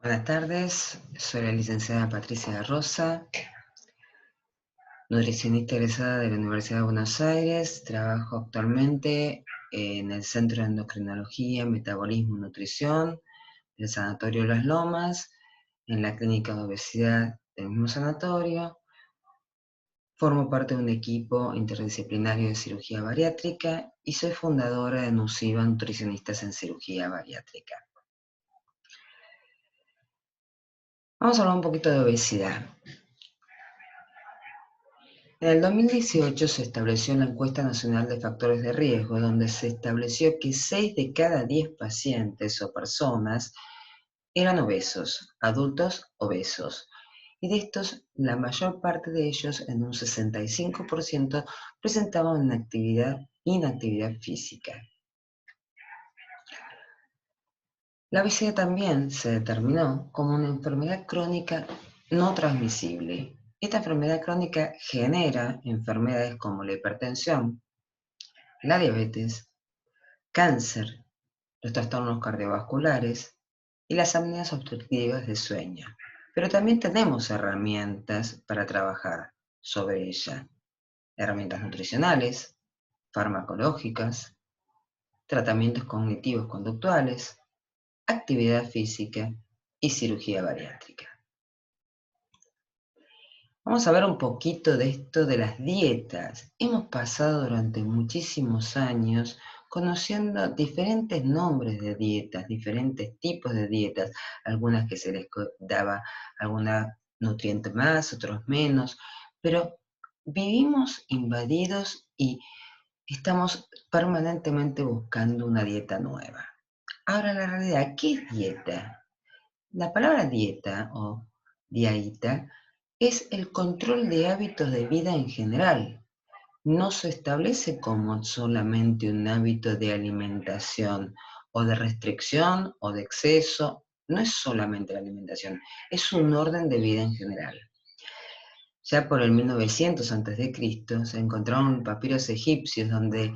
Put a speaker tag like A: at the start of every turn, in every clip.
A: Buenas tardes, soy la licenciada Patricia de Rosa, nutricionista egresada de la Universidad de Buenos Aires. Trabajo actualmente en el Centro de Endocrinología, Metabolismo y Nutrición del Sanatorio Las Lomas, en la Clínica de Obesidad del mismo sanatorio. Formo parte de un equipo interdisciplinario de cirugía bariátrica y soy fundadora de Nusiva Nutricionistas en Cirugía Bariátrica. Vamos a hablar un poquito de obesidad. En el 2018 se estableció la Encuesta Nacional de Factores de Riesgo, donde se estableció que 6 de cada 10 pacientes o personas eran obesos, adultos obesos. Y de estos, la mayor parte de ellos, en un 65%, presentaban inactividad física. La obesidad también se determinó como una enfermedad crónica no transmisible. Esta enfermedad crónica genera enfermedades como la hipertensión, la diabetes, cáncer, los trastornos cardiovasculares y las apneas obstructivas de sueño. Pero también tenemos herramientas para trabajar sobre ella. Herramientas nutricionales, farmacológicas, tratamientos cognitivos conductuales, actividad física y cirugía bariátrica. Vamos a ver un poquito de esto de las dietas. Hemos pasado durante muchísimos años conociendo diferentes nombres de dietas, diferentes tipos de dietas, algunas que se les daba alguna nutriente más, otros menos, pero vivimos invadidos y estamos permanentemente buscando una dieta nueva. Ahora, la realidad, ¿qué es dieta? La palabra dieta o diaita es el control de hábitos de vida en general. No se establece como solamente un hábito de alimentación o de restricción o de exceso. No es solamente la alimentación, es un orden de vida en general. Ya por el 1900 a.C. se encontraron papiros egipcios donde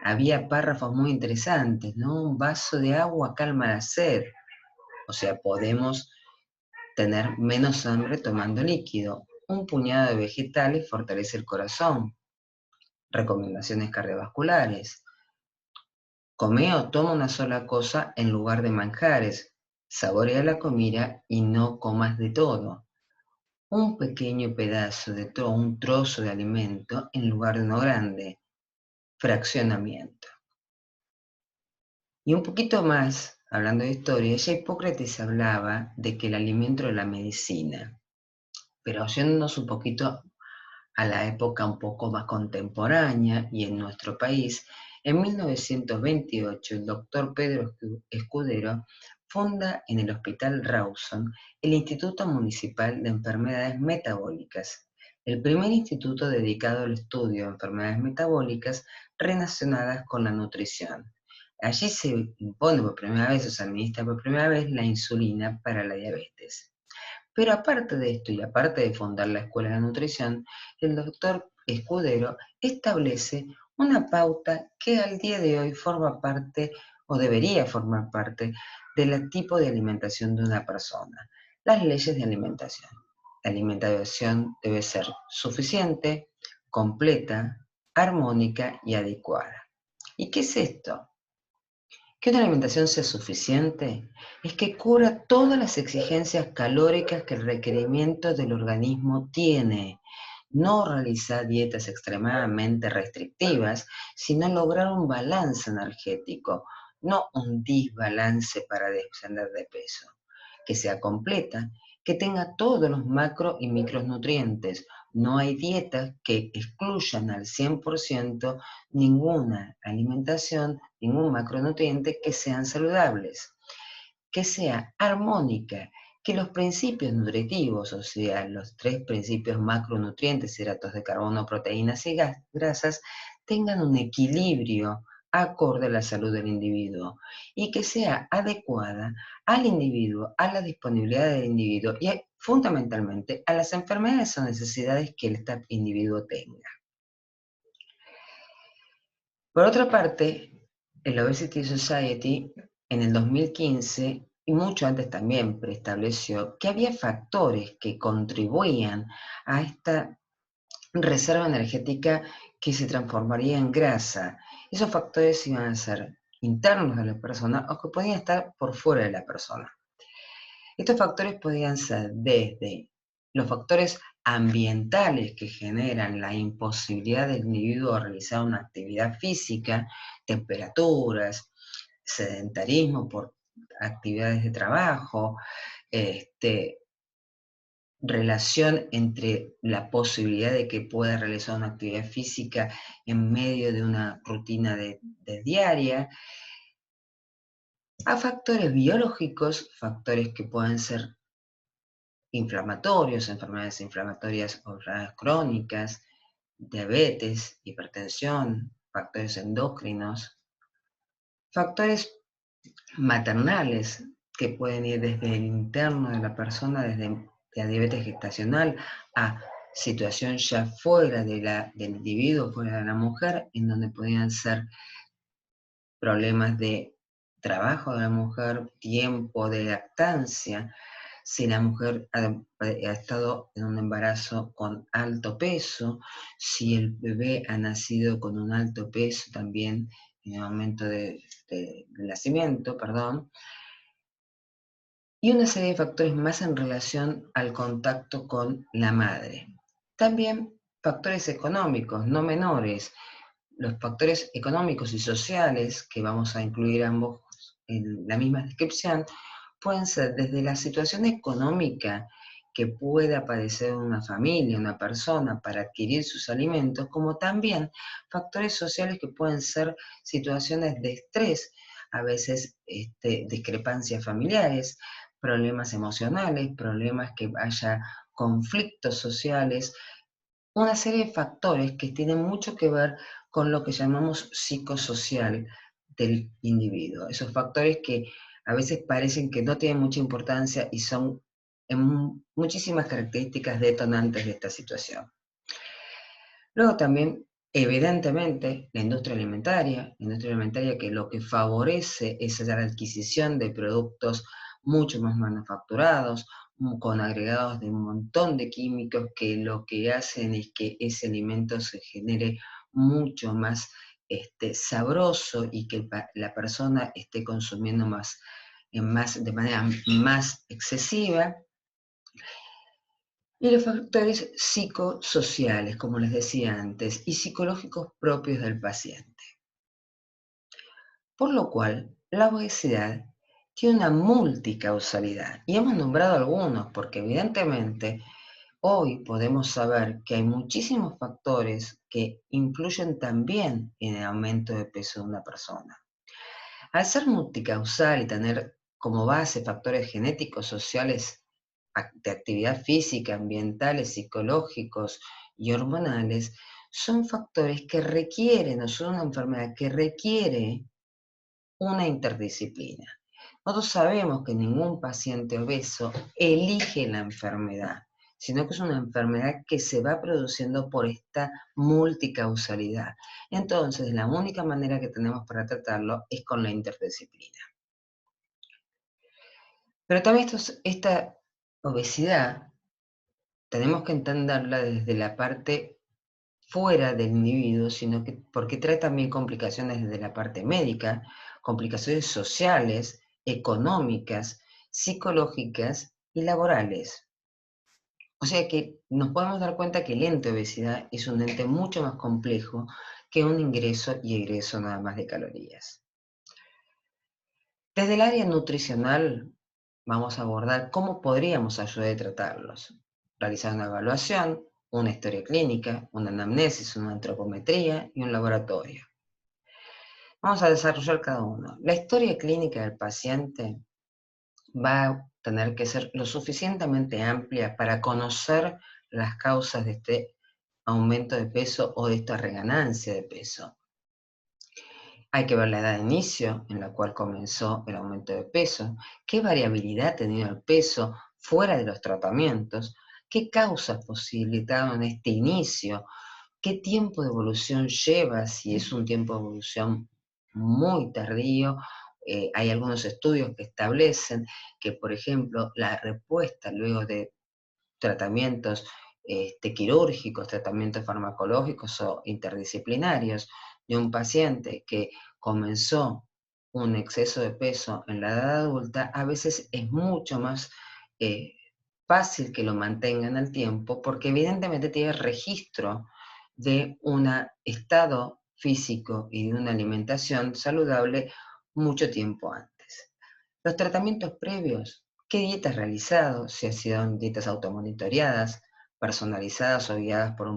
A: había párrafos muy interesantes, ¿no? Un vaso de agua calma la sed. O sea, podemos tener menos hambre tomando líquido. Un puñado de vegetales fortalece el corazón. Recomendaciones cardiovasculares. Come o toma una sola cosa en lugar de manjares. Saborea la comida y no comas de todo. Un pequeño pedazo de todo, un trozo de alimento en lugar de uno grande. Fraccionamiento. Y un poquito más, hablando de historia, ya Hipócrates hablaba de que el alimento era la medicina. Pero yéndonos un poquito a la época un poco más contemporánea y en nuestro país, en 1928 el doctor Pedro Escudero funda en el Hospital Rawson el Instituto Municipal de Enfermedades Metabólicas, el primer instituto dedicado al estudio de enfermedades metabólicas relacionadas con la nutrición. Allí se impone por primera vez o se administra por primera vez la insulina para la diabetes. Pero aparte de esto y aparte de fundar la Escuela de Nutrición, el doctor Escudero establece una pauta que al día de hoy forma parte o debería formar parte del tipo de alimentación de una persona. Las leyes de alimentación. La alimentación debe ser suficiente, completa, armónica y adecuada. ¿Y qué es esto? Que una alimentación sea suficiente es que cubra todas las exigencias calóricas que el requerimiento del organismo tiene. No realizar dietas extremadamente restrictivas, sino lograr un balance energético, no un desbalance para descender de peso. Que sea completa, que tenga todos los macro y micronutrientes. No hay dietas que excluyan al 100% ninguna alimentación, ningún macronutriente que sean saludables. Que sea armónica, que los principios nutritivos, o sea, los 3 principios macronutrientes, hidratos de carbono, proteínas y grasas, tengan un equilibrio acorde a la salud del individuo y que sea adecuada al individuo, a la disponibilidad del individuo y fundamentalmente a las enfermedades o necesidades que este individuo tenga. Por otra parte, el Obesity Society en el 2015 y mucho antes también preestableció que había factores que contribuían a esta reserva energética que se transformaría en grasa. Esos factores iban a ser internos de la persona o que podían estar por fuera de la persona. Estos factores podían ser desde los factores ambientales que generan la imposibilidad del individuo a realizar una actividad física, temperaturas, sedentarismo por actividades de trabajo, relación entre la posibilidad de que pueda realizar una actividad física en medio de una rutina de diaria, a factores biológicos, factores que pueden ser inflamatorios, enfermedades inflamatorias o crónicas, diabetes, hipertensión, factores endocrinos, factores maternales que pueden ir desde el interno de la persona, desde la diabetes gestacional, a situación ya fuera del individuo, fuera de la mujer, en donde podían ser problemas de trabajo de la mujer, tiempo de lactancia, si la mujer ha estado en un embarazo con alto peso, si el bebé ha nacido con un alto peso también en el momento del nacimiento, perdón, y una serie de factores más en relación al contacto con la madre. También factores económicos, no menores, los factores económicos y sociales, que vamos a incluir ambos en la misma descripción, pueden ser desde la situación económica que pueda padecer una familia, una persona para adquirir sus alimentos, como también factores sociales que pueden ser situaciones de estrés, a veces discrepancias familiares, problemas emocionales, problemas que haya conflictos sociales, una serie de factores que tienen mucho que ver con lo que llamamos psicosocial del individuo. Esos factores que a veces parecen que no tienen mucha importancia y son en muchísimas características detonantes de esta situación. Luego también, evidentemente, la industria alimentaria que lo que favorece es la adquisición de productos mucho más manufacturados, con agregados de un montón de químicos que lo que hacen es que ese alimento se genere mucho más sabroso y que la persona esté consumiendo de manera más excesiva. Y los factores psicosociales, como les decía antes, y psicológicos propios del paciente. Por lo cual, la obesidad tiene una multicausalidad. Y hemos nombrado algunos, porque evidentemente hoy podemos saber que hay muchísimos factores que influyen también en el aumento de peso de una persona. Al ser multicausal y tener como base factores genéticos, sociales, de actividad física, ambientales, psicológicos y hormonales, son factores que requieren, o son una enfermedad que requiere una interdisciplina. Nosotros sabemos que ningún paciente obeso elige la enfermedad, sino que es una enfermedad que se va produciendo por esta multicausalidad. Entonces, la única manera que tenemos para tratarlo es con la interdisciplina. Pero también esta obesidad tenemos que entenderla desde la parte fuera del individuo, sino que porque trae también complicaciones desde la parte médica, complicaciones sociales, económicas, psicológicas y laborales. O sea que nos podemos dar cuenta que el ente obesidad es un ente mucho más complejo que un ingreso y egreso nada más de calorías. Desde el área nutricional vamos a abordar cómo podríamos ayudar a tratarlos. Realizar una evaluación, una historia clínica, una anamnesis, una antropometría y un laboratorio. Vamos a desarrollar cada uno. La historia clínica del paciente va a tener que ser lo suficientemente amplia para conocer las causas de este aumento de peso o de esta reganancia de peso. Hay que ver la edad de inicio en la cual comenzó el aumento de peso, qué variabilidad ha tenido el peso fuera de los tratamientos, qué causas posibilitaron este inicio, qué tiempo de evolución lleva, si es un tiempo de evolución muy tardío hay algunos estudios que establecen que, por ejemplo, la respuesta luego de tratamientos quirúrgicos, tratamientos farmacológicos o interdisciplinarios de un paciente que comenzó un exceso de peso en la edad adulta, a veces es mucho más eh, fácil que lo mantenga en el tiempo, porque evidentemente tiene registro de un estado físico y de una alimentación saludable mucho tiempo antes. Los tratamientos previos, qué dietas realizado, si han sido dietas automonitoreadas, personalizadas o guiadas por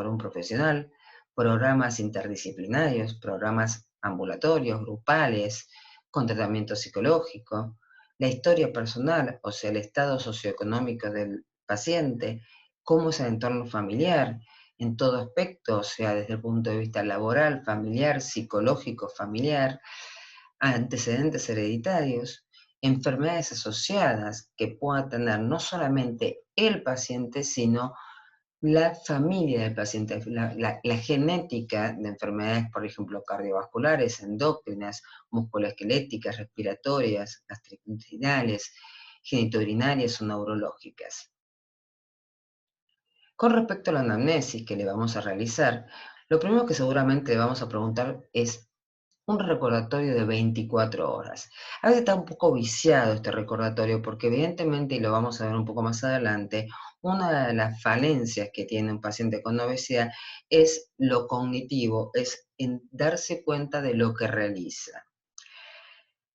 A: un profesional, programas interdisciplinarios, programas ambulatorios, grupales, con tratamiento psicológico, la historia personal, o sea, el estado socioeconómico del paciente, cómo es el entorno familiar, en todo aspecto, o sea, desde el punto de vista laboral, familiar, psicológico, familiar, antecedentes hereditarios, enfermedades asociadas que pueda tener no solamente el paciente, sino la familia del paciente, la genética de enfermedades, por ejemplo, cardiovasculares, endócrinas, musculoesqueléticas, respiratorias, gastrointestinales, genitourinarias o neurológicas. Con respecto a la anamnesis que le vamos a realizar, lo primero que seguramente le vamos a preguntar es un recordatorio de 24 horas. A veces está un poco viciado este recordatorio porque evidentemente, y lo vamos a ver un poco más adelante, una de las falencias que tiene un paciente con obesidad es lo cognitivo, es en darse cuenta de lo que realiza.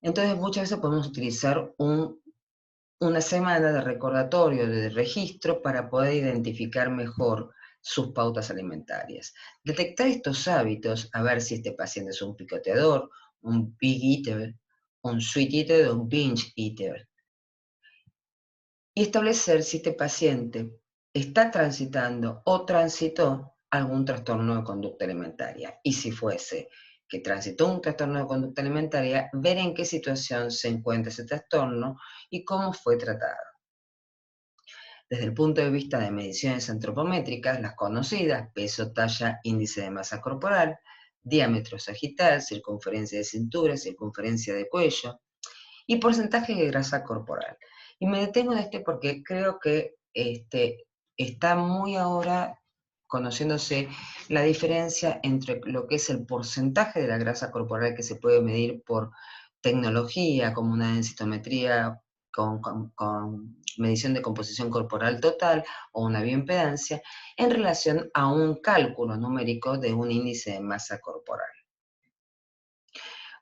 A: Entonces muchas veces podemos utilizar una semana de recordatorio, de registro, para poder identificar mejor sus pautas alimentarias. Detectar estos hábitos, a ver si este paciente es un picoteador, un big eater, un sweet eater o un binge eater. Y establecer si este paciente está transitando o transitó algún trastorno de conducta alimentaria. Y si fuese que transitó un trastorno de conducta alimentaria, ver en qué situación se encuentra ese trastorno y cómo fue tratado. Desde el punto de vista de mediciones antropométricas, las conocidas, peso, talla, índice de masa corporal, diámetro sagital, circunferencia de cintura, circunferencia de cuello y porcentaje de grasa corporal. Y me detengo en este porque creo que está muy ahora conociéndose la diferencia entre lo que es el porcentaje de la grasa corporal que se puede medir por tecnología, como una densitometría con medición de composición corporal total o una bioimpedancia, en relación a un cálculo numérico de un índice de masa corporal.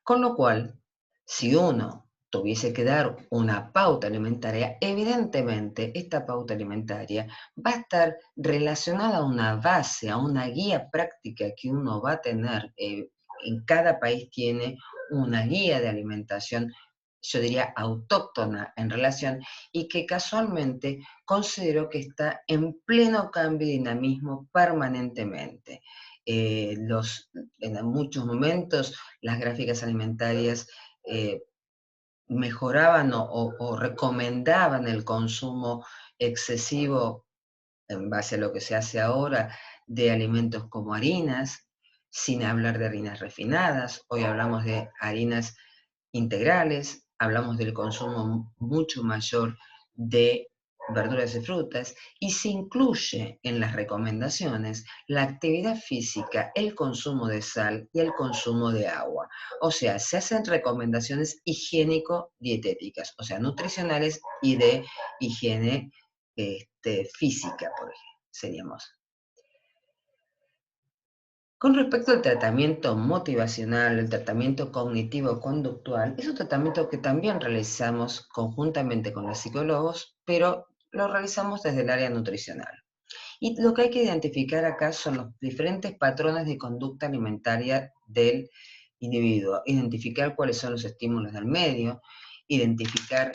A: Con lo cual, si uno tuviese que dar una pauta alimentaria, evidentemente esta pauta alimentaria va a estar relacionada a una base, a una guía práctica que uno va a tener. En cada país tiene una guía de alimentación, yo diría autóctona en relación, y que casualmente considero que está en pleno cambio y dinamismo permanentemente. En muchos momentos las gráficas alimentarias mejoraban o recomendaban el consumo excesivo, en base a lo que se hace ahora, de alimentos como harinas, sin hablar de harinas refinadas. Hoy hablamos de harinas integrales, hablamos del consumo mucho mayor de verduras y frutas, y se incluye en las recomendaciones la actividad física, el consumo de sal y el consumo de agua. O sea, se hacen recomendaciones higiénico-dietéticas, o sea, nutricionales y de higiene física, por ejemplo, seríamos. Con respecto al tratamiento motivacional, el tratamiento cognitivo-conductual, es un tratamiento que también realizamos conjuntamente con los psicólogos, pero lo realizamos desde el área nutricional. Y lo que hay que identificar acá son los diferentes patrones de conducta alimentaria del individuo, identificar cuáles son los estímulos del medio, identificar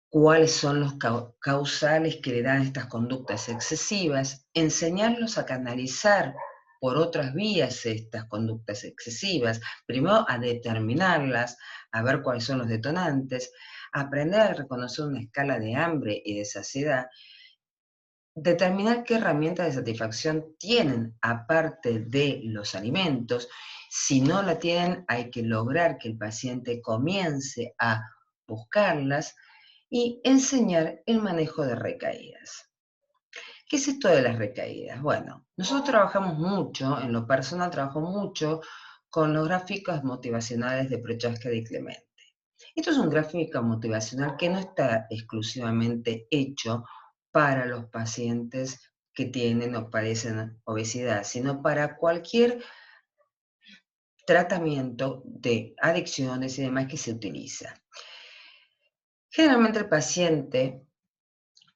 A: cuáles son los causales que le dan estas conductas excesivas, enseñarlos a canalizar por otras vías estas conductas excesivas, primero a determinarlas, a ver cuáles son los detonantes, aprender a reconocer una escala de hambre y de saciedad, determinar qué herramientas de satisfacción tienen aparte de los alimentos. Si no la tienen, hay que lograr que el paciente comience a buscarlas y enseñar el manejo de recaídas. ¿Qué es esto de las recaídas? Bueno, nosotros trabajamos mucho, en lo personal trabajo mucho con los gráficos motivacionales de Prochaska y Clemente. Esto es un gráfico motivacional que no está exclusivamente hecho para los pacientes que tienen o padecen obesidad, sino para cualquier tratamiento de adicciones y demás que se utiliza. Generalmente el paciente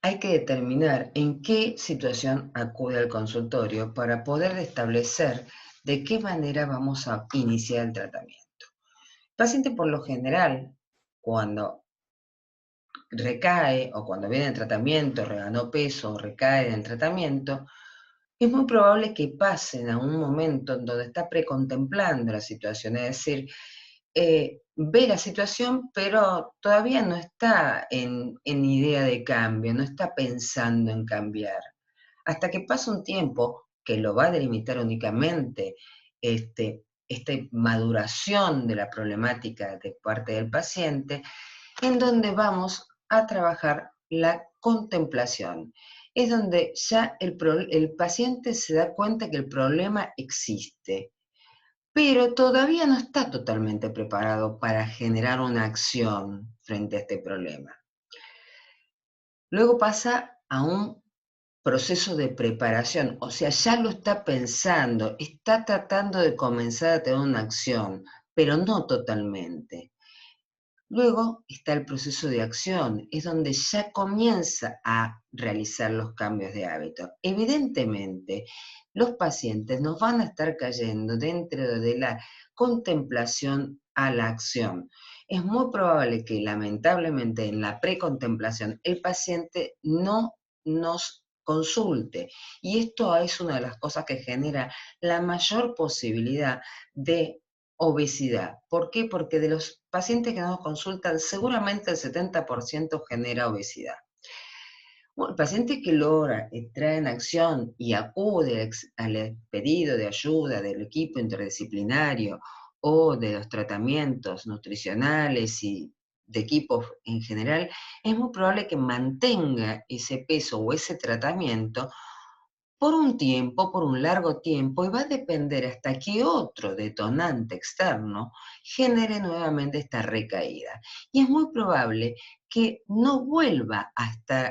A: hay que determinar en qué situación acude al consultorio para poder establecer de qué manera vamos a iniciar el tratamiento. El paciente por lo general, cuando recae o cuando viene el tratamiento, reganó peso o recae en el tratamiento, es muy probable que pasen a un momento en donde está precontemplando la situación, es decir, ve la situación, pero todavía no está en idea de cambio, no está pensando en cambiar. Hasta que pasa un tiempo que lo va a delimitar únicamente esta maduración de la problemática de parte del paciente, en donde vamos a trabajar la contemplación. Es donde ya el paciente se da cuenta que el problema existe, pero todavía no está totalmente preparado para generar una acción frente a este problema. Luego pasa a un proceso de preparación, o sea, ya lo está pensando, está tratando de comenzar a tener una acción, pero no totalmente. Luego está el proceso de acción, es donde ya comienza a realizar los cambios de hábito. Evidentemente, los pacientes nos van a estar cayendo dentro de la contemplación a la acción. Es muy probable que lamentablemente en la precontemplación el paciente no nos consulte y esto es una de las cosas que genera la mayor posibilidad de obesidad. ¿Por qué? Porque de los pacientes que nos consultan, seguramente el 70% genera obesidad. Bueno, el paciente que logra entrar en acción y acude al pedido de ayuda del equipo interdisciplinario o de los tratamientos nutricionales y de equipos en general, es muy probable que mantenga ese peso o ese tratamiento por un tiempo, por un largo tiempo, y va a depender hasta que otro detonante externo genere nuevamente esta recaída. Y es muy probable que no vuelva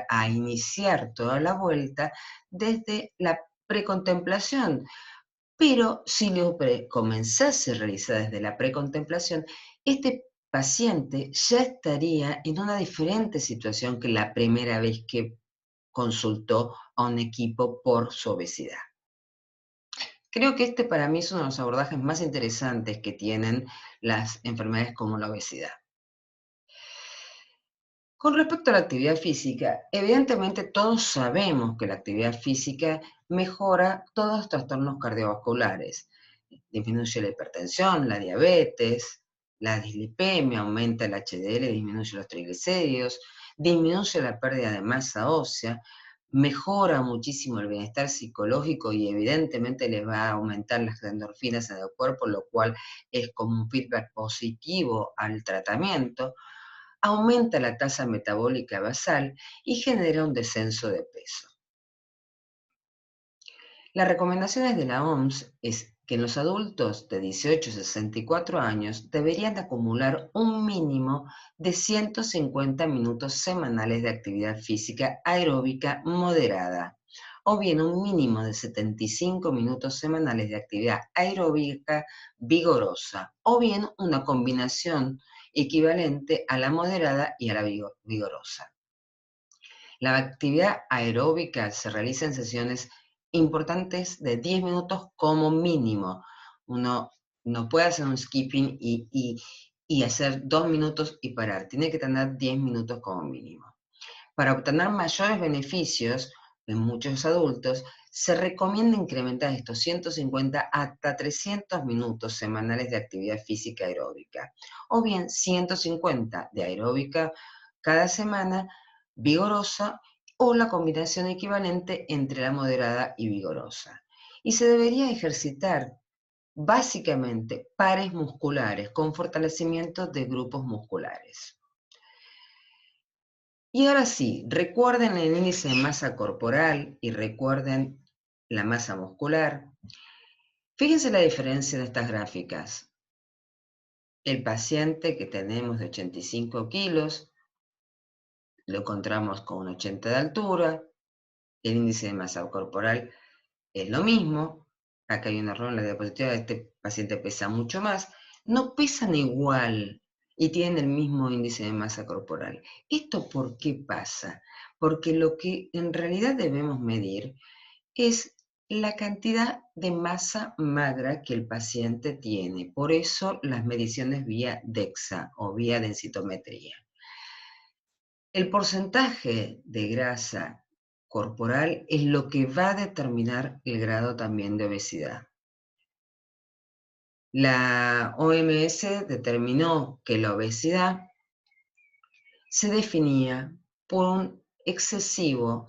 A: a iniciar toda la vuelta desde la precontemplación. Pero si lo comenzase a realizar desde la precontemplación, este paciente ya estaría en una diferente situación que la primera vez que consultó a un equipo por su obesidad. Creo que este para mí es uno de los abordajes más interesantes que tienen las enfermedades como la obesidad. Con respecto a la actividad física, evidentemente todos sabemos que la actividad física mejora todos los trastornos cardiovasculares. Disminuye la hipertensión, la diabetes, la dislipemia, aumenta el HDL, disminuye los triglicéridos, disminuye la pérdida de masa ósea, mejora muchísimo el bienestar psicológico y evidentemente les va a aumentar las endorfinas en el cuerpo, lo cual es como un feedback positivo al tratamiento, aumenta la tasa metabólica basal y genera un descenso de peso. Las recomendaciones de la OMS es que los adultos de 18 a 64 años deberían acumular un mínimo de 150 minutos semanales de actividad física aeróbica moderada, o bien un mínimo de 75 minutos semanales de actividad aeróbica vigorosa, o bien una combinación equivalente a la moderada y a la vigorosa. La actividad aeróbica se realiza en sesiones importantes de 10 minutos como mínimo. Uno no puede hacer un skipping y hacer 2 minutos y parar. Tiene que tener 10 minutos como mínimo. Para obtener mayores beneficios en muchos adultos, se recomienda incrementar estos 150 hasta 300 minutos semanales de actividad física aeróbica, o bien 150 de aeróbica cada semana vigorosa o la combinación equivalente entre la moderada y vigorosa. Y se debería ejercitar básicamente pares musculares con fortalecimiento de grupos musculares. Y ahora sí, recuerden el índice de masa corporal y recuerden la masa muscular. Fíjense la diferencia de estas gráficas. El paciente que tenemos de 85 kilos, lo encontramos con un 80 de altura, el índice de masa corporal es lo mismo, acá hay un error en la diapositiva, este paciente pesa mucho más, no pesan igual y tienen el mismo índice de masa corporal. ¿Esto por qué pasa? Porque lo que en realidad debemos medir es la cantidad de masa magra que el paciente tiene. Por eso las mediciones vía DEXA o vía densitometría. El porcentaje de grasa corporal es lo que va a determinar el grado también de obesidad. La OMS determinó que la obesidad se definía por un excesivo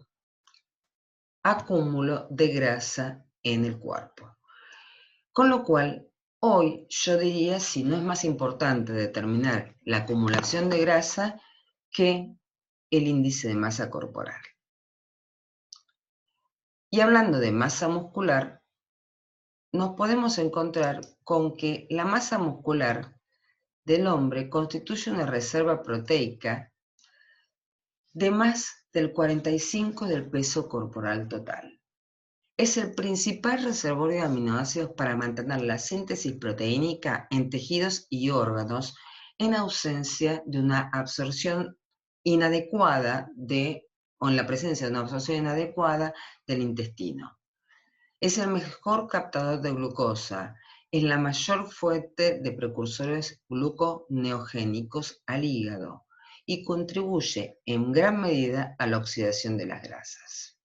A: acúmulo de grasa en el cuerpo. Con lo cual, hoy yo diría si no es más importante determinar la acumulación de grasa que el índice de masa corporal. Y hablando de masa muscular, nos podemos encontrar con que la masa muscular del hombre constituye una reserva proteica de más del 45% del peso corporal total. Es el principal reservorio de aminoácidos para mantener la síntesis proteínica en tejidos y órganos en ausencia de una absorción inadecuada o en la presencia de una absorción inadecuada del intestino. Es el mejor captador de glucosa, es la mayor fuente de precursores gluconeogénicos al hígado y contribuye en gran medida a la oxidación de las grasas.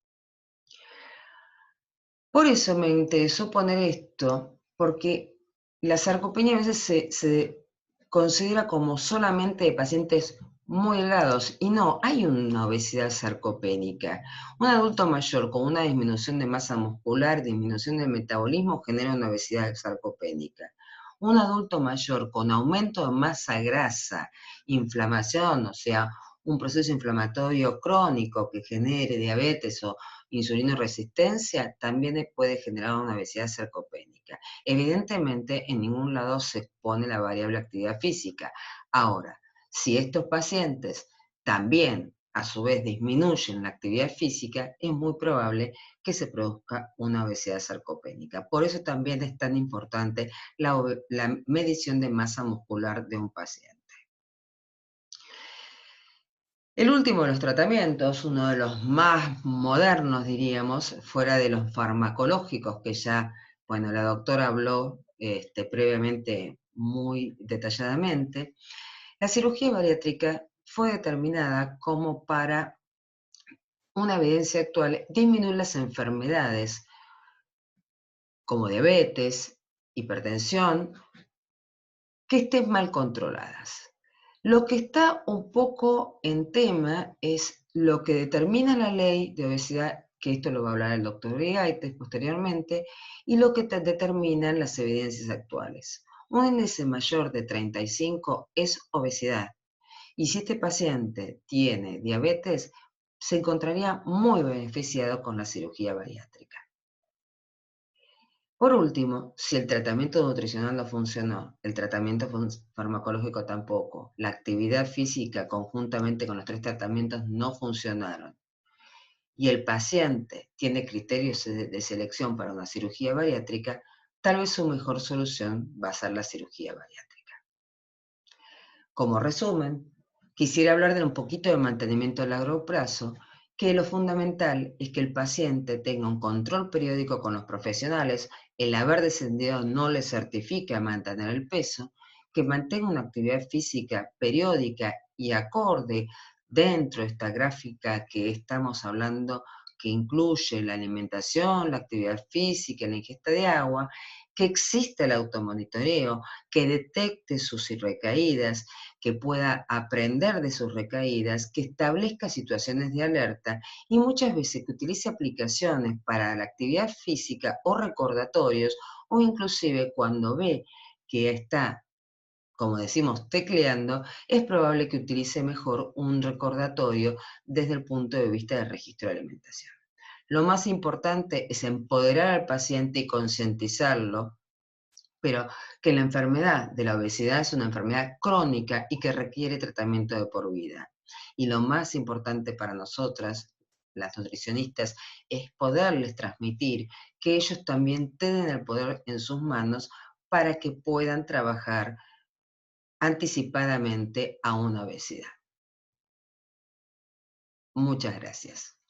A: Por eso me interesó poner esto, porque la sarcopenia a veces se considera como solamente de pacientes muy delgados, y no, hay una obesidad sarcopénica. Un adulto mayor con una disminución de masa muscular, disminución del metabolismo, genera una obesidad sarcopénica. Un adulto mayor con aumento de masa grasa, inflamación, o sea, un proceso inflamatorio crónico que genere diabetes o insulinoresistencia, también puede generar una obesidad sarcopénica. Evidentemente, en ningún lado se expone la variable actividad física. Ahora, si estos pacientes también a su vez disminuyen la actividad física, es muy probable que se produzca una obesidad sarcopénica. Por eso también es tan importante la medición de masa muscular de un paciente. El último de los tratamientos, uno de los más modernos, diríamos, fuera de los farmacológicos, que ya, bueno, la doctora habló previamente muy detalladamente, la cirugía bariátrica fue determinada como para una evidencia actual disminuir las enfermedades como diabetes, hipertensión, que estén mal controladas. Lo que está un poco en tema es lo que determina la ley de obesidad, que esto lo va a hablar el doctor Brigaites posteriormente, y lo que determinan las evidencias actuales. Un índice mayor de 35 es obesidad, y si este paciente tiene diabetes, se encontraría muy beneficiado con la cirugía bariátrica. Por último, si el tratamiento nutricional no funcionó, el tratamiento farmacológico tampoco, la actividad física conjuntamente con los 3 tratamientos no funcionaron, y el paciente tiene criterios de selección para una cirugía bariátrica, tal vez su mejor solución va a ser la cirugía bariátrica. Como resumen, quisiera hablar de un poquito de mantenimiento a largo plazo, que lo fundamental es que el paciente tenga un control periódico con los profesionales, el haber descendido no le certifica mantener el peso, que mantenga una actividad física periódica y acorde dentro de esta gráfica que estamos hablando, que incluye la alimentación, la actividad física, la ingesta de agua, que exista el automonitoreo, que detecte sus recaídas, que pueda aprender de sus recaídas, que establezca situaciones de alerta y muchas veces que utilice aplicaciones para la actividad física o recordatorios o inclusive cuando ve que está, como decimos, tecleando, es probable que utilice mejor un recordatorio desde el punto de vista del registro de alimentación. Lo más importante es empoderar al paciente y concientizarlo, pero que la enfermedad de la obesidad es una enfermedad crónica y que requiere tratamiento de por vida. Y lo más importante para nosotras, las nutricionistas, es poderles transmitir que ellos también tienen el poder en sus manos para que puedan trabajar anticipadamente a una obesidad. Muchas gracias.